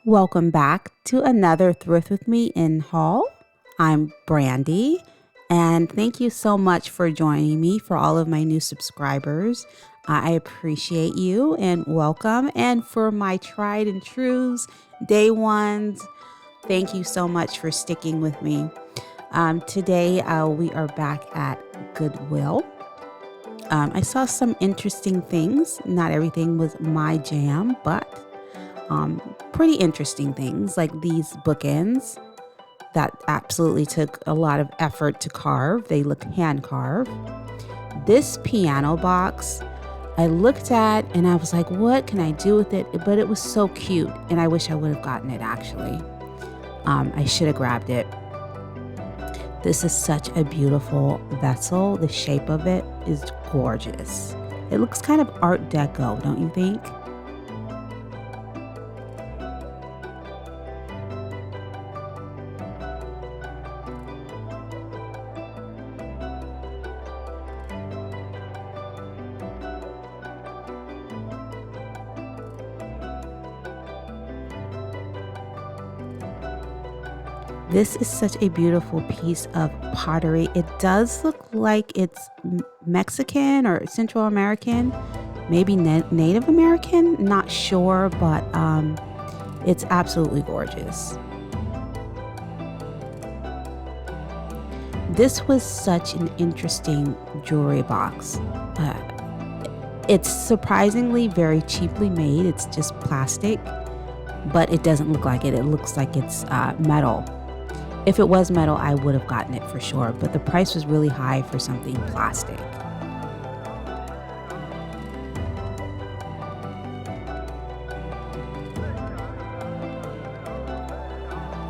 Welcome back to another Thrift with Me in haul. I'm Brandy, and thank you so much for joining me. For all of my new subscribers, I appreciate you and welcome. And for my tried and trues, day ones, thank you so much for sticking with me. Today we are back at Goodwill. I saw some interesting things. Not everything was my jam, but pretty interesting things like these bookends that absolutely took a lot of effort to carve. They look hand carved. This piano box I looked at and I was like, what can I do with it? But it was so cute and I wish I would have gotten it actually. I should have grabbed it. This is such a beautiful vessel. The shape of it is gorgeous. It looks kind of Art Deco, don't you think? This is such a beautiful piece of pottery. It does look like it's Mexican or Central American, maybe Native American, not sure, but it's absolutely gorgeous. This was such an interesting jewelry box. It's surprisingly very cheaply made. It's just plastic, but it doesn't look like it. It looks like it's metal. If it was metal, I would have gotten it for sure, but the price was really high for something plastic.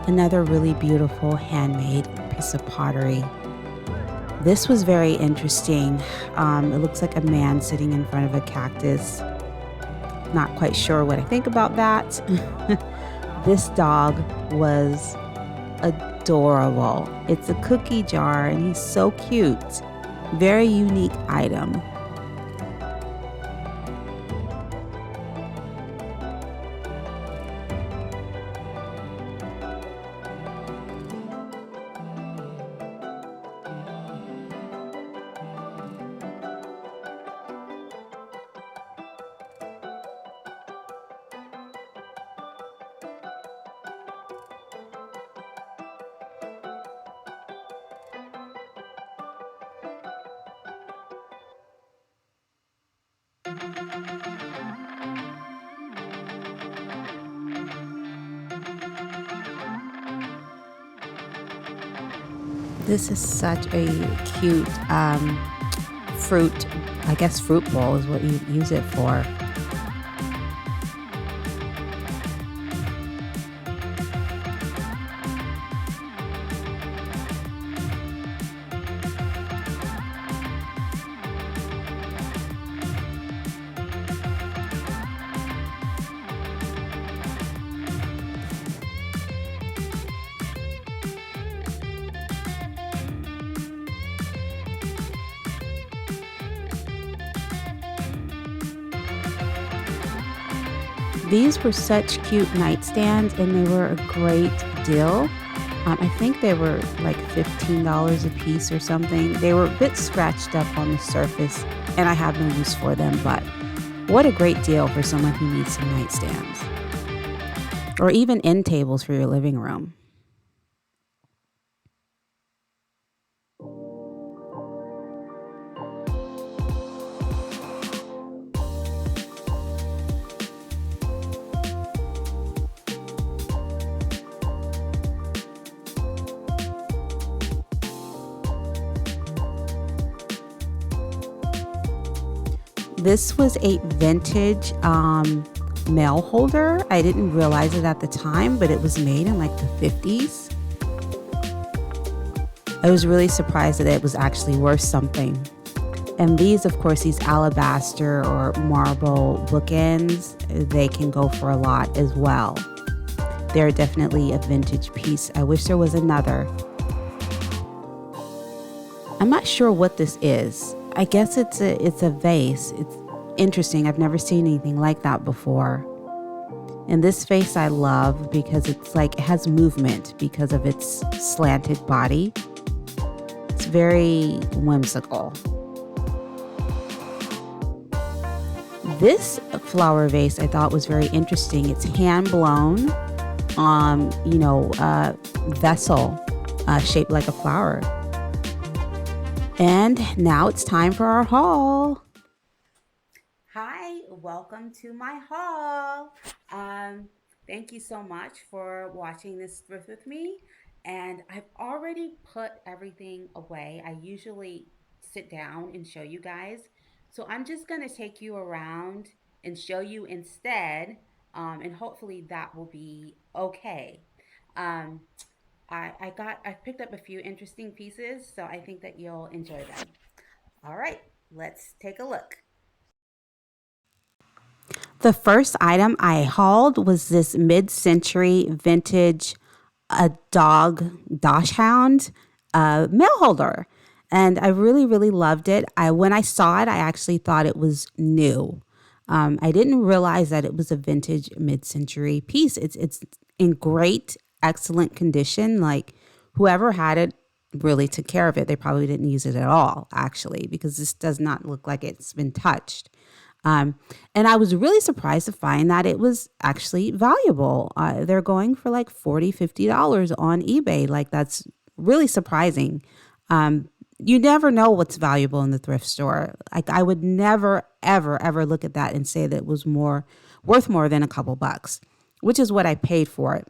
Another really beautiful handmade piece of pottery. This was very interesting. It looks like a man sitting in front of a cactus. Not quite sure what I think about that. This dog was adorable. It's a cookie jar and he's so cute. Very unique item. This is such a cute fruit, I guess fruit bowl is what you use it for. These were such cute nightstands and they were a great deal. I think they were like $15 a piece or something. They were a bit scratched up on the surface and I have no use for them, but what a great deal for someone who needs some nightstands. Or even end tables for your living room. This was a vintage mail holder. I didn't realize it at the time, but it was made in like the 50s. I was really surprised that it was actually worth something. And these, of course, these alabaster or marble bookends, they can go for a lot as well. They're definitely a vintage piece. I wish there was another. I'm not sure what this is. I guess it's a vase. It's interesting. I've never seen anything like that before. And this vase I love because it's like it has movement because of its slanted body. It's very whimsical. This flower vase I thought was very interesting. It's hand blown, vessel shaped like a flower. And now it's time for our haul. Hi, welcome to my haul. Thank you so much for watching this thrift with me. And I've already put everything away. I usually sit down and show you guys. So I'm just going to take you around and show you instead. And hopefully that will be okay. Um, I picked up a few interesting pieces, so I think that you'll enjoy them. All right, let's take a look. The first item I hauled was this mid-century vintage dog dachshund mail holder. And I really, really loved it. When I saw it, I actually thought it was new. I didn't realize that it was a vintage mid-century piece. It's in great, excellent condition. Like whoever had it really took care of it. They probably didn't use it at all, actually, because this does not look like it's been touched. And I was really surprised to find that it was actually valuable. They're going for like $40, $50 on eBay. Like that's really surprising. You never know what's valuable in the thrift store. Like I would never, ever, ever look at that and say that it was worth more than a couple bucks, which is what I paid for it.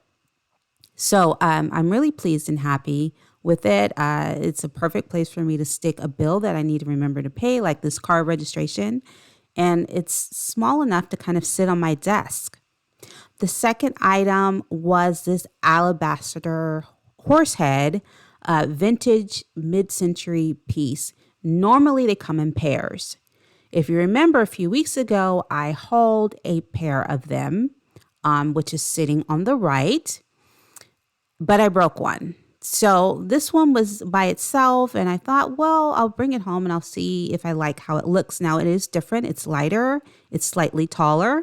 So I'm really pleased and happy with it. It's a perfect place for me to stick a bill that I need to remember to pay, like this car registration. And it's small enough to kind of sit on my desk. The second item was this alabaster horsehead, vintage mid-century piece. Normally they come in pairs. If you remember a few weeks ago, I hauled a pair of them, which is sitting on the right, but I broke one. So this one was by itself, and I thought, well, I'll bring it home and I'll see if I like how it looks. Now it is different. It's lighter. It's slightly taller.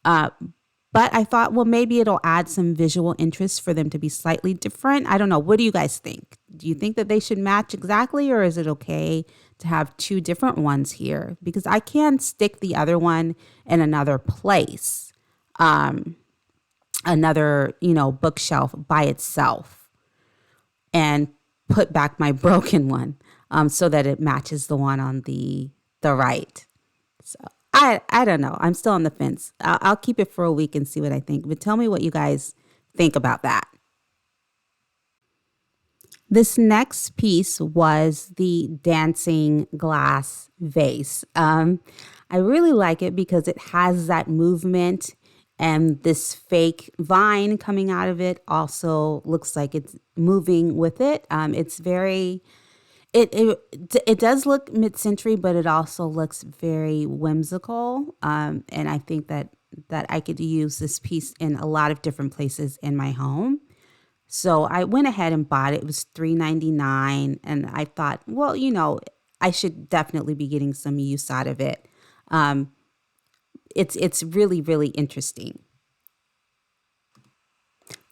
But I thought, well, maybe it'll add some visual interest for them to be slightly different. I don't know. What do you guys think? Do you think that they should match exactly, or is it okay to have two different ones here? Because I can stick the other one in another place, another, bookshelf by itself, and put back my broken one so that it matches the one on the right. So I don't know. I'm still on the fence. I'll keep it for a week and see what I think. But tell me what you guys think about that. This next piece was the dancing glass vase. I really like it because it has that movement, and this fake vine coming out of it also looks like it's moving with it. It's very it does look mid-century, but it also looks very whimsical. And I think that I could use this piece in a lot of different places in my home. So I went ahead and bought it. It was $3.99, and I thought, well, I should definitely be getting some use out of it. It's really, really interesting.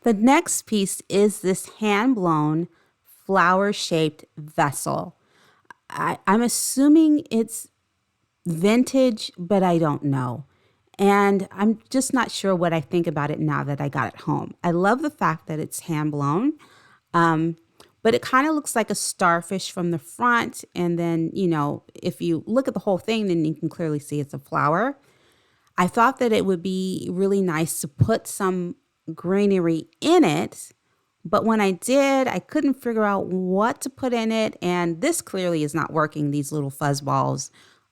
The next piece is this hand-blown flower-shaped vessel. I'm assuming it's vintage, but I don't know. And I'm just not sure what I think about it now that I got it home. I love the fact that it's hand blown, but it kind of looks like a starfish from the front. And then, if you look at the whole thing, then you can clearly see it's a flower. I thought that it would be really nice to put some greenery in it. But when I did, I couldn't figure out what to put in it. And this clearly is not working. These little fuzz balls,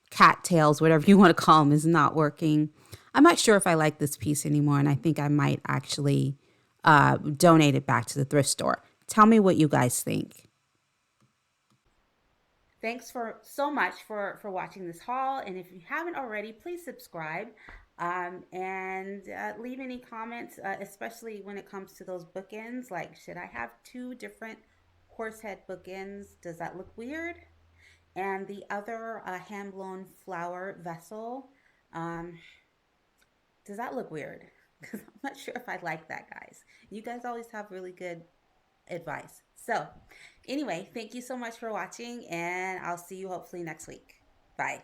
cattails, whatever you want to call them, is not working. I'm not sure if I like this piece anymore, and I think I might actually donate it back to the thrift store. Tell me what you guys think. Thanks for so much for watching this haul, and if you haven't already, please subscribe and leave any comments, especially when it comes to those bookends. Like, should I have two different horsehead bookends? Does that look weird? And the other hand-blown flower vessel, does that look weird? because I'm not sure if I like that, guys. You guys always have really good advice. So, anyway, thank you so much for watching, and I'll see you hopefully next week. Bye.